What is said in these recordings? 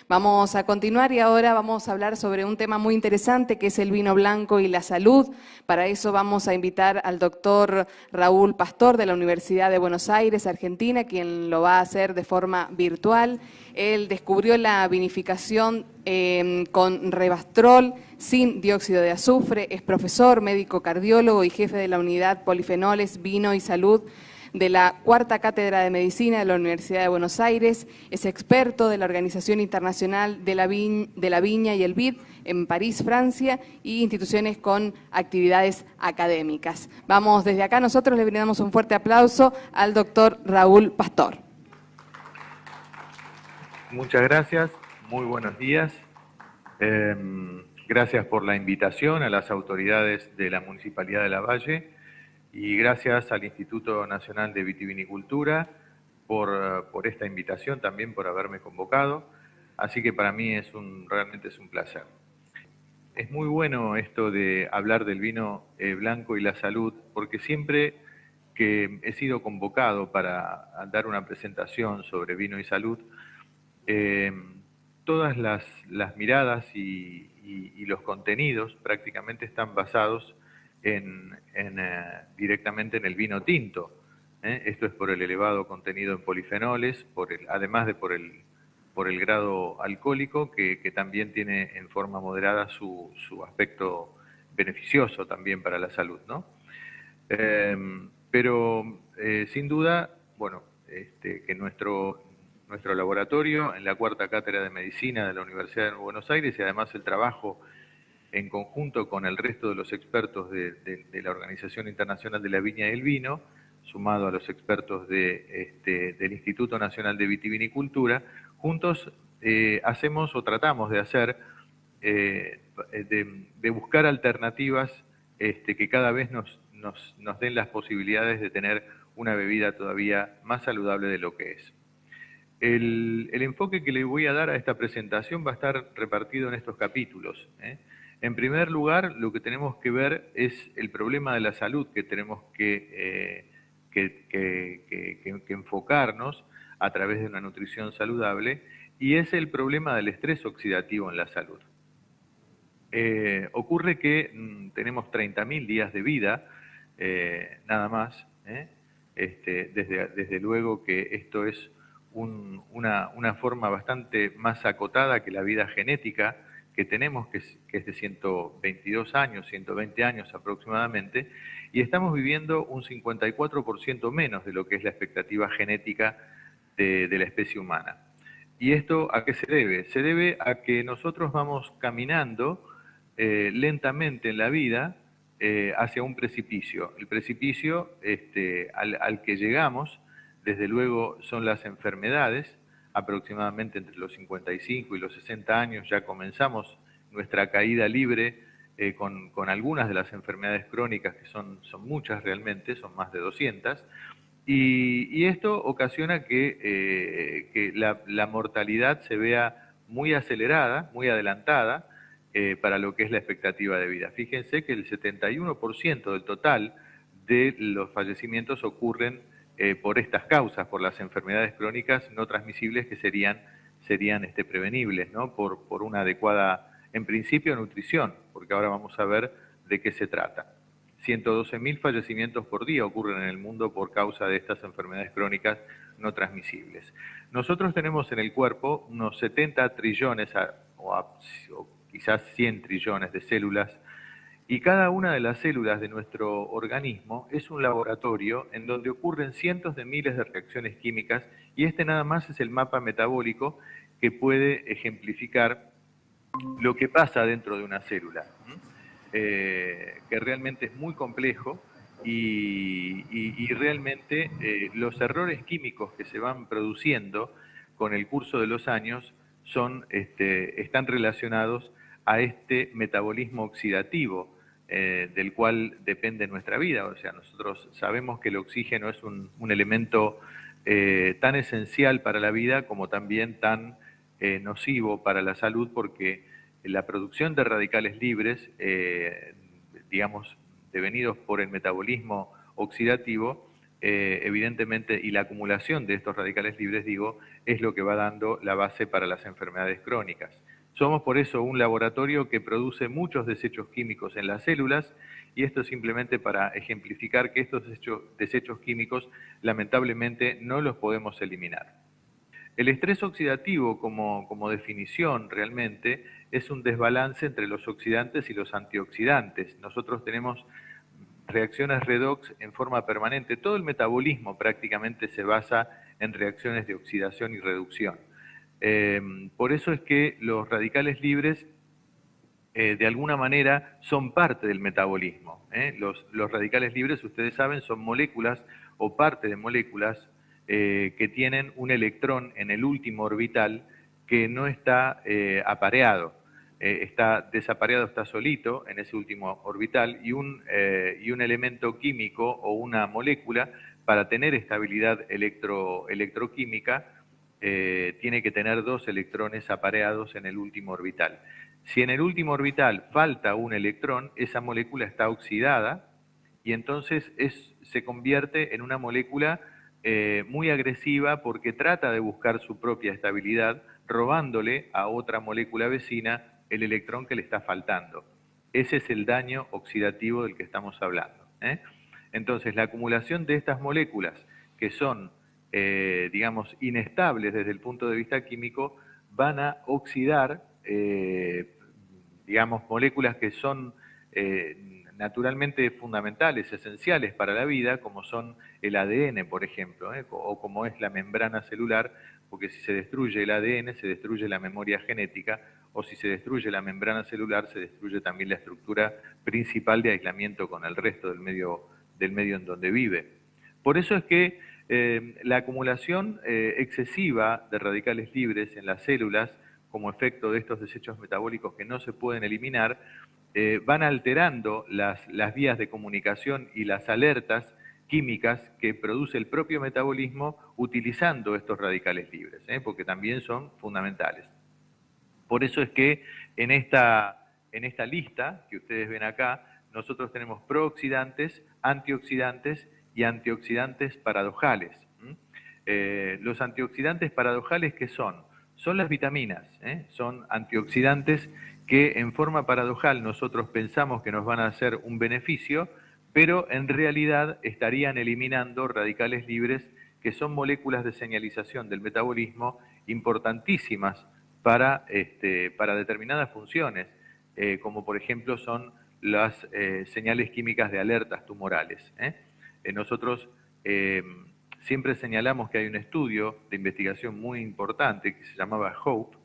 Vamos a continuar y ahora vamos a hablar sobre un tema muy interesante que es el vino blanco y la salud. Para eso vamos a invitar al doctor Raúl Pastor de la Universidad de Buenos Aires, Argentina, quien lo va a hacer de forma virtual. Él descubrió la vinificación con Revastrol sin dióxido de azufre, es profesor, médico cardiólogo y jefe de la unidad Polifenoles, Vino y Salud de la Cuarta Cátedra de Medicina de la Universidad de Buenos Aires, es experto de la Organización Internacional de la Viña y el Vid en París, Francia, y instituciones con actividades académicas. Vamos, desde acá nosotros le brindamos un fuerte aplauso al doctor Raúl Pastor. Muchas gracias, muy buenos días. Gracias por la invitación a las autoridades de la Municipalidad de Lavalle y gracias al Instituto Nacional de Vitivinicultura por esta invitación, también por haberme convocado. Así que para mí realmente es un placer. Es muy bueno esto de hablar del vino blanco y la salud, porque siempre que he sido convocado para dar una presentación sobre vino y salud, todas las miradas y los contenidos prácticamente están basados directamente en el vino tinto. Esto es por el elevado contenido en polifenoles, además de por el grado alcohólico, que también tiene en forma moderada su aspecto beneficioso también para la salud, ¿no? Pero sin duda, bueno, que nuestro laboratorio en la Cuarta Cátedra de Medicina de la Universidad de Buenos Aires y además el trabajo en conjunto con el resto de los expertos de la Organización Internacional de la Viña y el Vino, sumado a los expertos del Instituto Nacional de Vitivinicultura, juntos hacemos o tratamos de hacer, de buscar alternativas que cada vez nos den las posibilidades de tener una bebida todavía más saludable de lo que es. El enfoque que le voy a dar a esta presentación va a estar repartido en estos capítulos. En primer lugar, lo que tenemos que ver es el problema de la salud que tenemos que enfocarnos a través de una nutrición saludable, y es el problema del estrés oxidativo en la salud. Ocurre que tenemos 30.000 días de vida, nada más. Desde luego que esto es una forma bastante más acotada que la vida genética que tenemos, que es de 122 años, 120 años aproximadamente, y estamos viviendo un 54% menos de lo que es la expectativa genética de la especie humana. ¿Y esto a qué se debe? Se debe a que nosotros vamos caminando lentamente en la vida hacia un precipicio. El precipicio al que llegamos, desde luego, son las enfermedades. Aproximadamente entre los 55 y los 60 años ya comenzamos nuestra caída libre con algunas de las enfermedades crónicas, que son muchas realmente, son más de 200, y esto ocasiona que la mortalidad se vea muy acelerada, muy adelantada para lo que es la expectativa de vida. Fíjense que el 71% del total de los fallecimientos ocurren por estas causas, por las enfermedades crónicas no transmisibles que serían prevenibles, ¿no? Por una adecuada, en principio, nutrición, porque ahora vamos a ver de qué se trata. 112.000 fallecimientos por día ocurren en el mundo por causa de estas enfermedades crónicas no transmisibles. Nosotros tenemos en el cuerpo unos 70 trillones o quizás 100 trillones de células, y cada una de las células de nuestro organismo es un laboratorio en donde ocurren cientos de miles de reacciones químicas, y este nada más es el mapa metabólico que puede ejemplificar lo que pasa dentro de una célula, que realmente es muy complejo y realmente los errores químicos que se van produciendo con el curso de los años están relacionados a este metabolismo oxidativo del cual depende nuestra vida. O sea, nosotros sabemos que el oxígeno es un elemento tan esencial para la vida como también tan nocivo para la salud, porque la producción de radicales libres, digamos, devenidos por el metabolismo oxidativo, evidentemente, y la acumulación de estos radicales libres, digo, es lo que va dando la base para las enfermedades crónicas. Somos por eso un laboratorio que produce muchos desechos químicos en las células, y esto simplemente para ejemplificar que estos desechos químicos lamentablemente no los podemos eliminar. El estrés oxidativo como definición realmente es un desbalance entre los oxidantes y los antioxidantes. Nosotros tenemos reacciones redox en forma permanente. Todo el metabolismo prácticamente se basa en reacciones de oxidación y reducción. Por eso es que los radicales libres de alguna manera son parte del metabolismo. Los radicales libres, ustedes saben, son moléculas o parte de moléculas que tienen un electrón en el último orbital que no está apareado. Está desapareado, está solito en ese último orbital, y un elemento químico o una molécula, para tener estabilidad electroquímica, tiene que tener 2 electrones apareados en el último orbital. Si en el último orbital falta un electrón, esa molécula está oxidada y entonces se convierte en una molécula muy agresiva, porque trata de buscar su propia estabilidad robándole a otra molécula vecina el electrón que le está faltando. Ese es el daño oxidativo del que estamos hablando. Entonces, la acumulación de estas moléculas, que son, digamos, inestables desde el punto de vista químico, van a oxidar, digamos, moléculas que son naturalmente fundamentales, esenciales para la vida, como son el ADN, por ejemplo, o como es la membrana celular, porque si se destruye el ADN, se destruye la memoria genética, o si se destruye la membrana celular, se destruye también la estructura principal de aislamiento con el resto del medio en donde vive. Por eso es que la acumulación excesiva de radicales libres en las células, como efecto de estos desechos metabólicos que no se pueden eliminar, van alterando las vías de comunicación y las alertas químicas que produce el propio metabolismo utilizando estos radicales libres, porque también son fundamentales. Por eso es que en esta lista que ustedes ven acá, nosotros tenemos prooxidantes, antioxidantes y antioxidantes paradojales. Los antioxidantes paradojales, ¿qué son? Son las vitaminas, son antioxidantes que en forma paradojal nosotros pensamos que nos van a hacer un beneficio, pero en realidad estarían eliminando radicales libres, que son moléculas de señalización del metabolismo importantísimas para determinadas funciones, como por ejemplo son las señales químicas de alertas tumorales. Nosotros siempre señalamos que hay un estudio de investigación muy importante que se llamaba HOPE,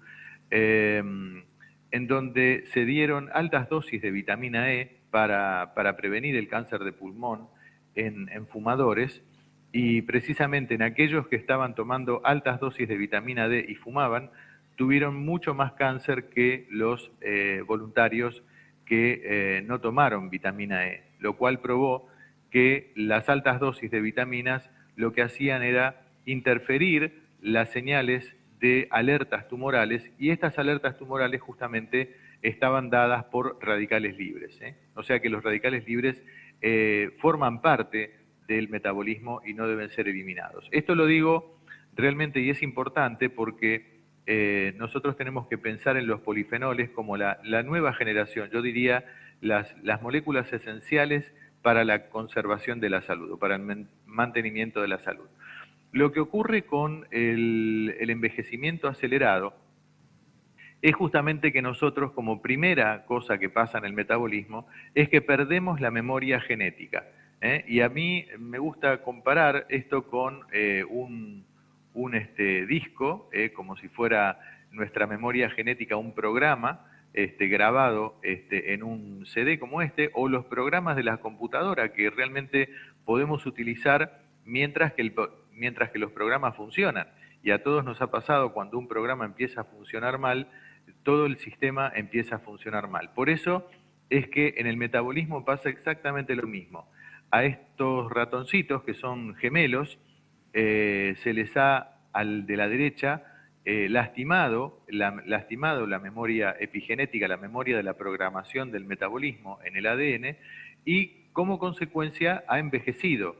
en donde se dieron altas dosis de vitamina E para prevenir el cáncer de pulmón en fumadores, y precisamente en aquellos que estaban tomando altas dosis de vitamina D y fumaban, tuvieron mucho más cáncer que los voluntarios que no tomaron vitamina E, lo cual probó que las altas dosis de vitaminas lo que hacían era interferir las señales de alertas tumorales, y estas alertas tumorales justamente estaban dadas por radicales libres. O sea que los radicales libres forman parte del metabolismo y no deben ser eliminados. Esto lo digo realmente, y es importante, porque nosotros tenemos que pensar en los polifenoles como la nueva generación, yo diría las moléculas esenciales para la conservación de la salud o para el mantenimiento de la salud. Lo que ocurre con el envejecimiento acelerado es justamente que nosotros, como primera cosa que pasa en el metabolismo, es que perdemos la memoria genética. Y a mí me gusta comparar esto con un disco, como si fuera nuestra memoria genética, un programa grabado en un CD como este, o los programas de la computadora que realmente podemos utilizar mientras que los programas funcionan. Y a todos nos ha pasado, cuando un programa empieza a funcionar mal, todo el sistema empieza a funcionar mal. Por eso es que en el metabolismo pasa exactamente lo mismo. A estos ratoncitos, que son gemelos, se les ha, al de la derecha, lastimado la memoria epigenética, la memoria de la programación del metabolismo en el ADN, y como consecuencia ha envejecido.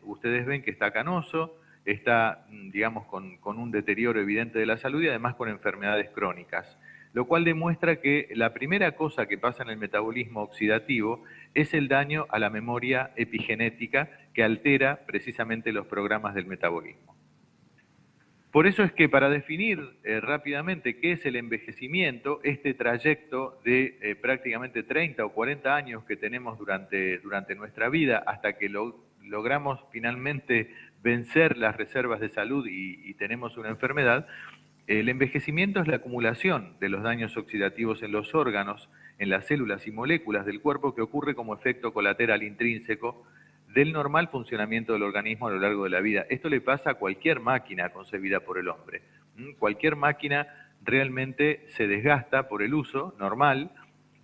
Ustedes ven que está canoso, está, digamos, con un deterioro evidente de la salud y además con enfermedades crónicas, lo cual demuestra que la primera cosa que pasa en el metabolismo oxidativo es el daño a la memoria epigenética que altera precisamente los programas del metabolismo. Por eso es que para definir rápidamente qué es el envejecimiento, este trayecto de prácticamente 30 o 40 años que tenemos durante nuestra vida hasta que logramos finalmente vencer las reservas de salud y tenemos una enfermedad, el envejecimiento es la acumulación de los daños oxidativos en los órganos, en las células y moléculas del cuerpo que ocurre como efecto colateral intrínseco del normal funcionamiento del organismo a lo largo de la vida. Esto le pasa a cualquier máquina concebida por el hombre. Cualquier máquina realmente se desgasta por el uso normal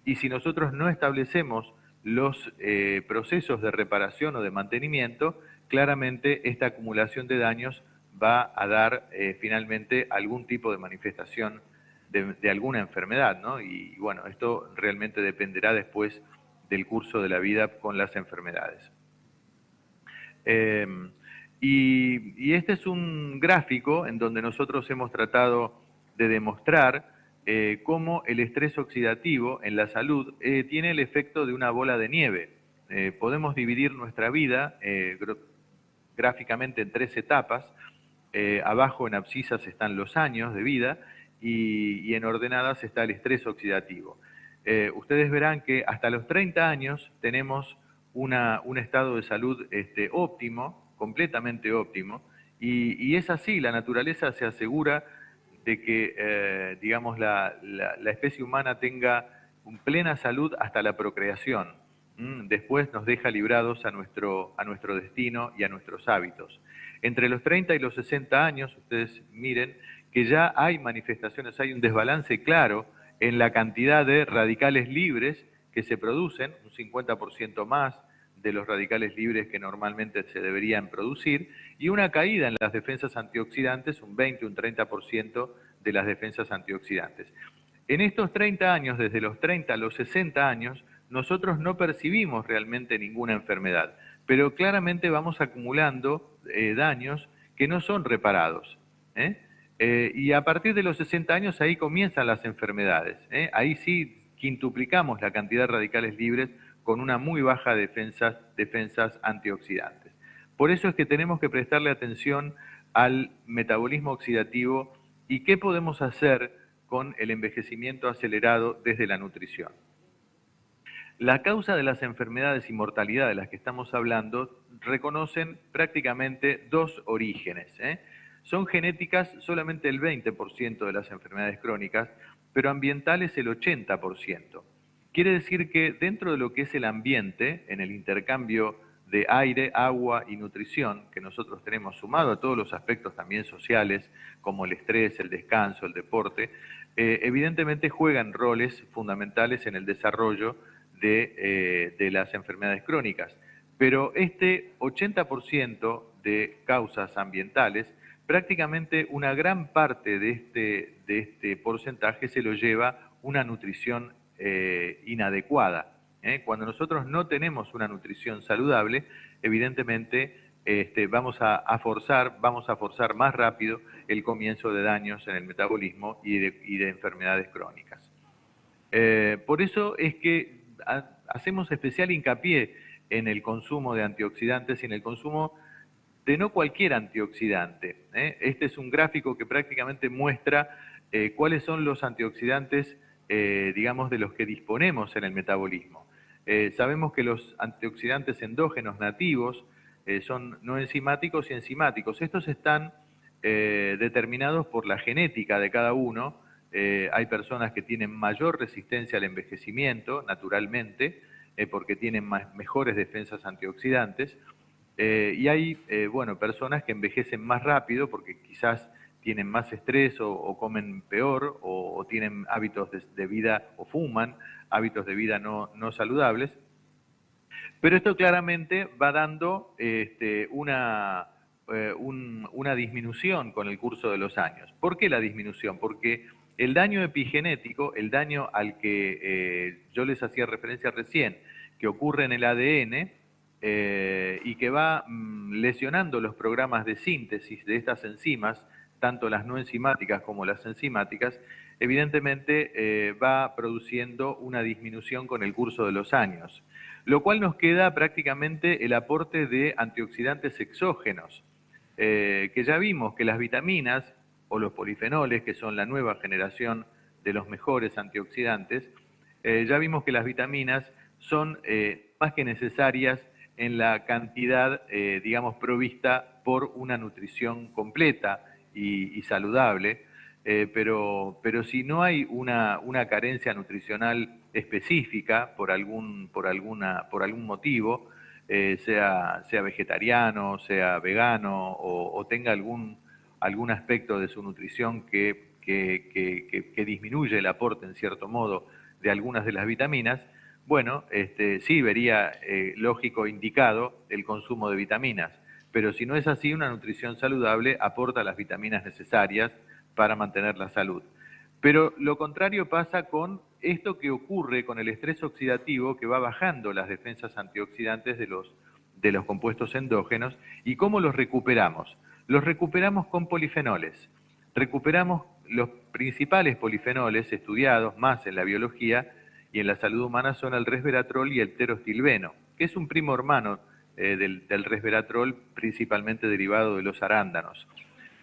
y si nosotros no establecemos los procesos de reparación o de mantenimiento, claramente esta acumulación de daños va a dar finalmente algún tipo de manifestación de alguna enfermedad, ¿no? Y bueno, esto realmente dependerá después del curso de la vida con las enfermedades. Y este es un gráfico en donde nosotros hemos tratado de demostrar cómo el estrés oxidativo en la salud tiene el efecto de una bola de nieve. Podemos dividir nuestra vida gráficamente en 3 etapas. Abajo en abscisas están los años de vida y en ordenadas está el estrés oxidativo. Ustedes verán que hasta los 30 años tenemos un estado de salud óptimo, completamente óptimo, y es así, la naturaleza se asegura de que, digamos, la especie humana tenga plena salud hasta la procreación. Después nos deja librados a nuestro destino y a nuestros hábitos. Entre los 30 y los 60 años, ustedes miren que ya hay manifestaciones, hay un desbalance claro en la cantidad de radicales libres que se producen, un 50% más de los radicales libres que normalmente se deberían producir, y una caída en las defensas antioxidantes, un 20, un 30% de las defensas antioxidantes. En estos 30 años, desde los 30 a los 60 años, nosotros no percibimos realmente ninguna enfermedad, pero claramente vamos acumulando daños que no son reparados. Y a partir de los 60 años ahí comienzan las enfermedades. Ahí sí quintuplicamos la cantidad de radicales libres con una muy baja defensas antioxidantes. Por eso es que tenemos que prestarle atención al metabolismo oxidativo y qué podemos hacer con el envejecimiento acelerado desde la nutrición. La causa de las enfermedades y mortalidad de las que estamos hablando reconocen prácticamente 2 orígenes. Son genéticas solamente el 20% de las enfermedades crónicas, pero ambientales el 80%. Quiere decir que dentro de lo que es el ambiente, en el intercambio de aire, agua y nutrición que nosotros tenemos, sumado a todos los aspectos también sociales, como el estrés, el descanso, el deporte, evidentemente juegan roles fundamentales en el desarrollo de las enfermedades crónicas. Pero este 80% de causas ambientales, prácticamente una gran parte de este porcentaje se lo lleva una nutrición inadecuada. Cuando nosotros no tenemos una nutrición saludable, evidentemente vamos a forzar más rápido el comienzo de daños en el metabolismo y de enfermedades crónicas. Por eso es que hacemos especial hincapié en el consumo de antioxidantes y en el consumo de no cualquier antioxidante. Este es un gráfico que prácticamente muestra cuáles son los antioxidantes, digamos, de los que disponemos en el metabolismo. Sabemos que los antioxidantes endógenos nativos son no enzimáticos y enzimáticos. Estos están determinados por la genética de cada uno. Hay personas que tienen mayor resistencia al envejecimiento, naturalmente, porque tienen mejores defensas antioxidantes. Y hay personas que envejecen más rápido porque quizás tienen más estrés o comen peor o tienen hábitos de vida o fuman, hábitos de vida no saludables. Pero esto claramente va dando una disminución con el curso de los años. ¿Por qué la disminución? Porque el daño epigenético, el daño al que yo les hacía referencia recién, que ocurre en el ADN, y que va lesionando los programas de síntesis de estas enzimas, tanto las no enzimáticas como las enzimáticas, evidentemente va produciendo una disminución con el curso de los años, lo cual nos queda prácticamente el aporte de antioxidantes exógenos, que ya vimos que las vitaminas o los polifenoles, que son la nueva generación de los mejores antioxidantes, ya vimos que las vitaminas son más que necesarias en la cantidad, digamos, provista por una nutrición completa y saludable, pero si no hay una carencia nutricional específica por algún motivo, sea vegetariano, sea vegano o tenga algún aspecto de su nutrición que disminuye el aporte, en cierto modo, de algunas de las vitaminas, bueno, sí vería lógico, indicado el consumo de vitaminas. Pero si no es así, una nutrición saludable aporta las vitaminas necesarias para mantener la salud. Pero lo contrario pasa con esto que ocurre con el estrés oxidativo, que va bajando las defensas antioxidantes de los compuestos endógenos. ¿Y cómo los recuperamos? Los recuperamos con polifenoles. Recuperamos los principales polifenoles estudiados más en la biología y en la salud humana son el resveratrol y el pterostilbeno, que es un primo hermano del resveratrol, principalmente derivado de los arándanos.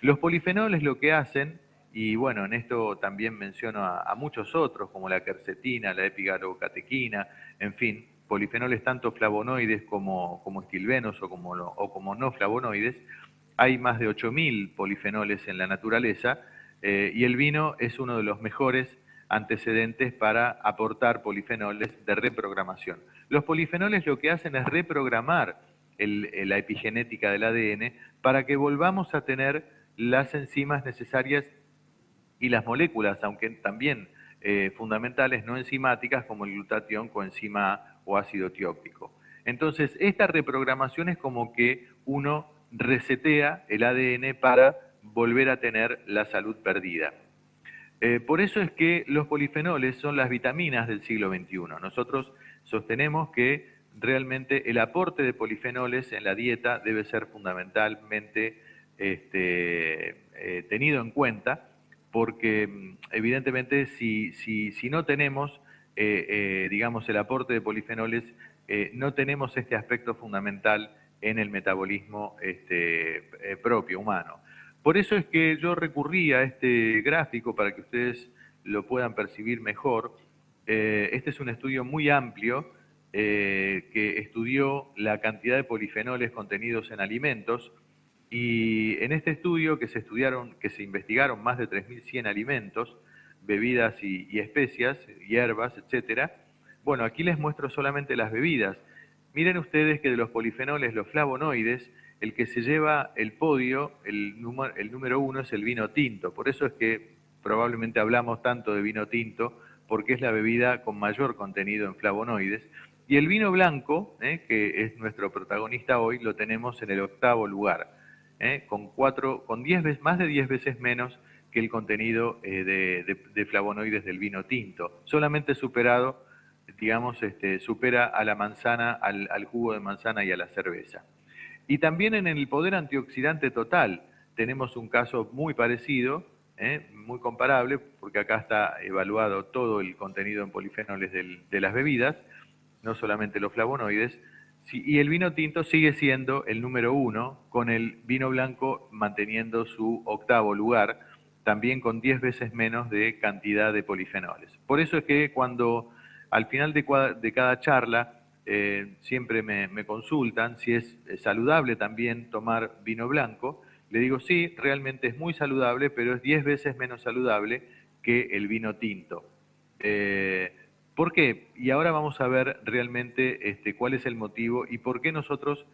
Los polifenoles lo que hacen, y bueno, en esto también menciono a muchos otros, como la quercetina, la epigalocatequina, en fin, polifenoles tanto flavonoides como estilbenos o como no flavonoides. Hay más de 8.000 polifenoles en la naturaleza y el vino es uno de los mejores antecedentes para aportar polifenoles de reprogramación. Los polifenoles lo que hacen es reprogramar la epigenética del ADN para que volvamos a tener las enzimas necesarias y las moléculas, aunque también fundamentales, no enzimáticas, como el glutatión, coenzima A o ácido tiópico. Entonces, esta reprogramación es como que uno resetea el ADN para volver a tener la salud perdida. Por eso es que los polifenoles son las vitaminas del siglo XXI. Nosotros sostenemos que realmente el aporte de polifenoles en la dieta debe ser fundamentalmente tenido en cuenta, porque evidentemente si no tenemos, digamos, el aporte de polifenoles, no tenemos este aspecto fundamental en el metabolismo propio humano. Por eso es que yo recurrí a este gráfico para que ustedes lo puedan percibir mejor. Este es un estudio muy amplio que estudió la cantidad de polifenoles contenidos en alimentos, y en este estudio que se investigaron más de 3.100 alimentos, bebidas y especias, hierbas, etcétera. Bueno, aquí les muestro solamente las bebidas. Miren ustedes que de los polifenoles, los flavonoides, el que se lleva el podio, el número uno es el vino tinto. Por eso es que probablemente hablamos tanto de vino tinto, porque es la bebida con mayor contenido en flavonoides. Y el vino blanco, que es nuestro protagonista hoy, lo tenemos en el 8º lugar, con más de 10 veces menos que el contenido de flavonoides del vino tinto. Solamente superado, digamos, supera a la manzana, al jugo de manzana y a la cerveza. Y también en el poder antioxidante total tenemos un caso muy parecido, muy comparable, porque acá está evaluado todo el contenido en polifenoles de las bebidas, no solamente los flavonoides, y el vino tinto sigue siendo el número uno, con el vino blanco manteniendo su 8º lugar, también con 10 veces menos de cantidad de polifenoles. Por eso es que cuando al final de cada charla siempre me consultan si es saludable también tomar vino blanco, le digo sí, realmente es muy saludable, pero es 10 veces menos saludable que el vino tinto. ¿Por qué? Y ahora vamos a ver realmente cuál es el motivo y por qué nosotros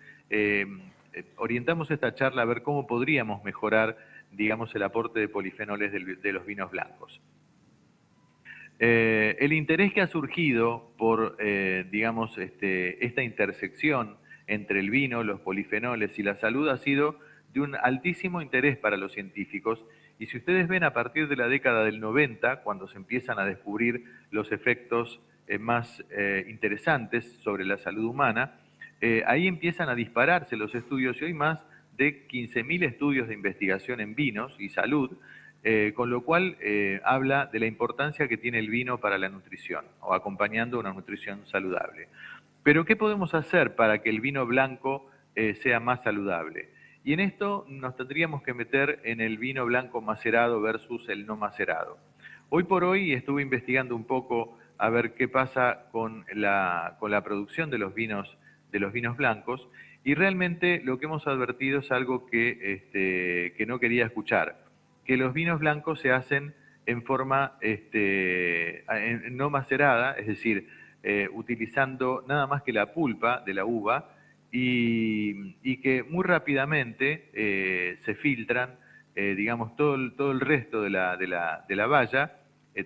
orientamos esta charla a ver cómo podríamos mejorar, digamos, el aporte de polifenoles de los vinos blancos. El interés que ha surgido por, digamos, esta intersección entre el vino, los polifenoles y la salud ha sido de un altísimo interés para los científicos. Y si ustedes ven a partir de la década del 90, cuando se empiezan a descubrir los efectos más interesantes sobre la salud humana, ahí empiezan a dispararse los estudios y hoy más de 15.000 estudios de investigación en vinos y salud, con lo cual habla de la importancia que tiene el vino para la nutrición o acompañando una nutrición saludable. Pero ¿qué podemos hacer para que el vino blanco sea más saludable? Y en esto nos tendríamos que meter en el vino blanco macerado versus el no macerado. Hoy por hoy estuve investigando un poco a ver qué pasa con la producción de los vinos blancos, y realmente lo que hemos advertido es algo que no quería escuchar, que los vinos blancos se hacen en forma no macerada, es decir, utilizando nada más que la pulpa de la uva, y que muy rápidamente se filtran, digamos, todo el resto de la baya,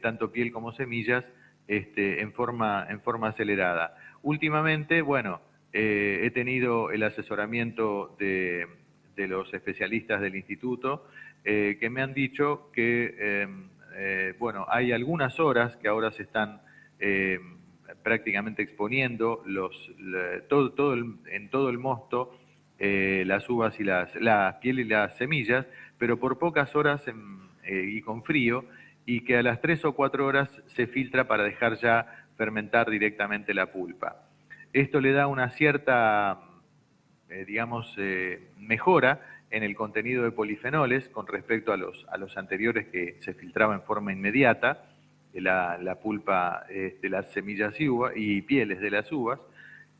tanto piel como semillas, en forma acelerada. Últimamente, bueno, he tenido el asesoramiento de los especialistas del instituto, que me han dicho que, bueno, hay algunas horas que ahora se están prácticamente exponiendo en todo el mosto las uvas y la piel y las semillas, pero por pocas horas y con frío, y que a las 3 o 4 horas se filtra para dejar ya fermentar directamente la pulpa. Esto le da una cierta, digamos, mejora en el contenido de polifenoles con respecto a los anteriores que se filtraba en forma inmediata, la pulpa, las semillas y pieles de las uvas,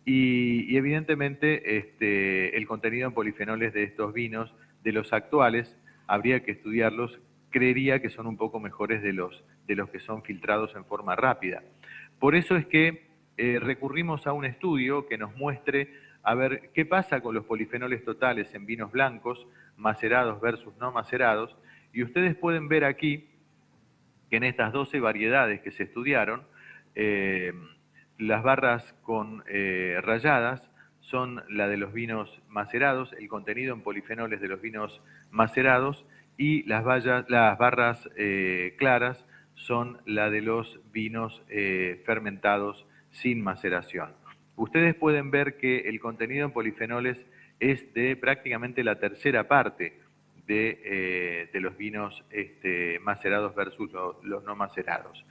y evidentemente el contenido en polifenoles de estos vinos, de los actuales, habría que estudiarlos, creería que son un poco mejores de los que son filtrados en forma rápida. Por eso es que recurrimos a un estudio que nos muestre a ver qué pasa con los polifenoles totales en vinos blancos, macerados versus no macerados, y ustedes pueden ver aquí que en estas 12 variedades que se estudiaron, las barras con rayadas son la de los vinos macerados, el contenido en polifenoles de los vinos macerados, y las barras claras son la de los vinos fermentados sin maceración. Ustedes pueden ver que el contenido en polifenoles es de prácticamente la tercera parte de los vinos macerados versus los no macerados.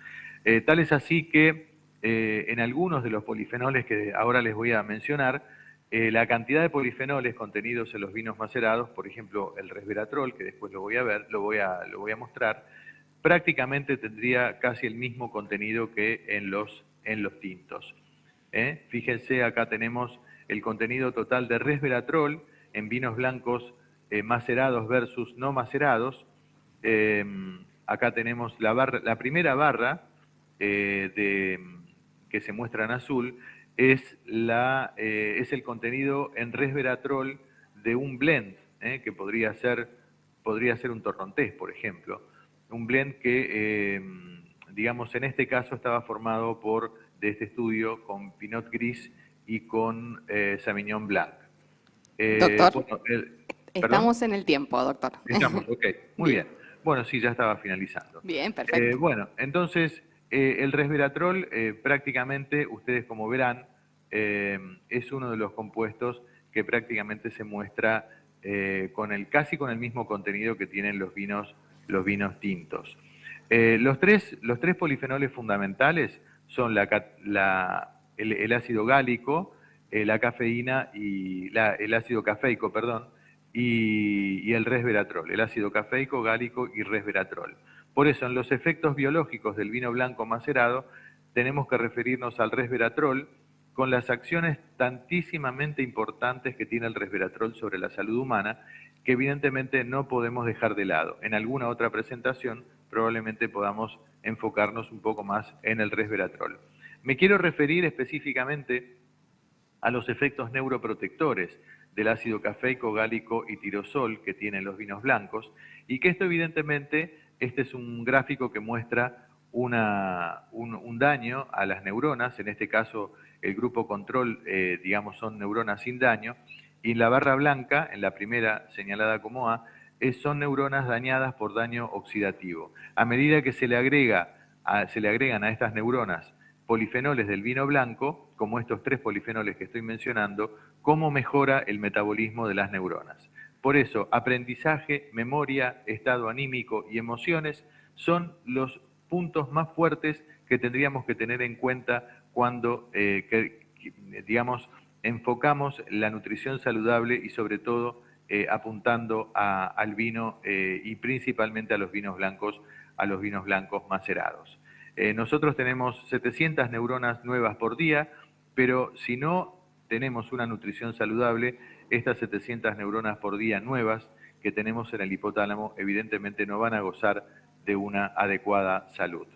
Tal es así que en algunos de los polifenoles que ahora les voy a mencionar, la cantidad de polifenoles contenidos en los vinos macerados, por ejemplo el resveratrol, que después lo voy a mostrar, prácticamente tendría casi el mismo contenido que en los tintos. Fíjense, acá tenemos el contenido total de resveratrol en vinos blancos macerados versus no macerados. Acá tenemos la primera barra que se muestra en azul, es el contenido en resveratrol de un blend, que podría ser un torrontés, por ejemplo. Un blend que, digamos, en este caso estaba formado de este estudio con Pinot Gris y con Sauvignon Blanc. Doctor, estamos en el tiempo, doctor. Estamos, ok, muy bien. Bueno, sí, ya estaba finalizando. Bien, perfecto. Bueno, entonces, el resveratrol prácticamente, ustedes como verán, es uno de los compuestos que prácticamente se muestra casi con el mismo contenido que tienen los vinos tintos. Los tres polifenoles fundamentales son el ácido gálico, la cafeína y el ácido cafeico, perdón, y el resveratrol, el ácido cafeico, gálico y resveratrol. Por eso, en los efectos biológicos del vino blanco macerado, tenemos que referirnos al resveratrol con las acciones tantísimamente importantes que tiene el resveratrol sobre la salud humana, que evidentemente no podemos dejar de lado. En alguna otra presentación probablemente podamos enfocarnos un poco más en el resveratrol. Me quiero referir específicamente a los efectos neuroprotectores del ácido cafeico, gálico y tirosol que tienen los vinos blancos, y que esto evidentemente, este es un gráfico que muestra un daño a las neuronas, en este caso el grupo control, digamos, son neuronas sin daño, y en la barra blanca, en la primera señalada como A, son neuronas dañadas por daño oxidativo. A medida que se le agregan a estas neuronas polifenoles del vino blanco, como estos 3 polifenoles que estoy mencionando, cómo mejora el metabolismo de las neuronas. Por eso, aprendizaje, memoria, estado anímico y emociones son los puntos más fuertes que tendríamos que tener en cuenta cuando, digamos, enfocamos la nutrición saludable y sobre todo apuntando al vino y principalmente a los vinos blancos macerados. Nosotros tenemos 700 neuronas nuevas por día, pero si no tenemos una nutrición saludable, estas 700 neuronas por día nuevas que tenemos en el hipotálamo evidentemente no van a gozar de una adecuada salud.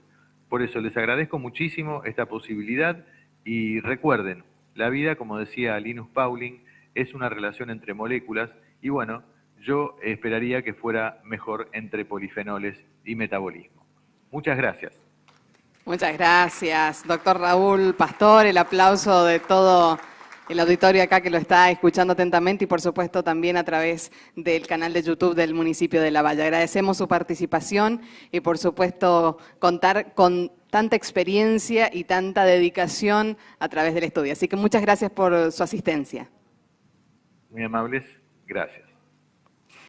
Por eso les agradezco muchísimo esta posibilidad y recuerden, la vida, como decía Linus Pauling, es una relación entre moléculas y bueno, yo esperaría que fuera mejor entre polifenoles y metabolismo. Muchas gracias. Muchas gracias, doctor Raúl Pastor. El aplauso de todo el auditorio acá que lo está escuchando atentamente y por supuesto también a través del canal de YouTube del municipio de La Valle. Agradecemos su participación y por supuesto contar con tanta experiencia y tanta dedicación a través del estudio. Así que muchas gracias por su asistencia. Muy amables, gracias.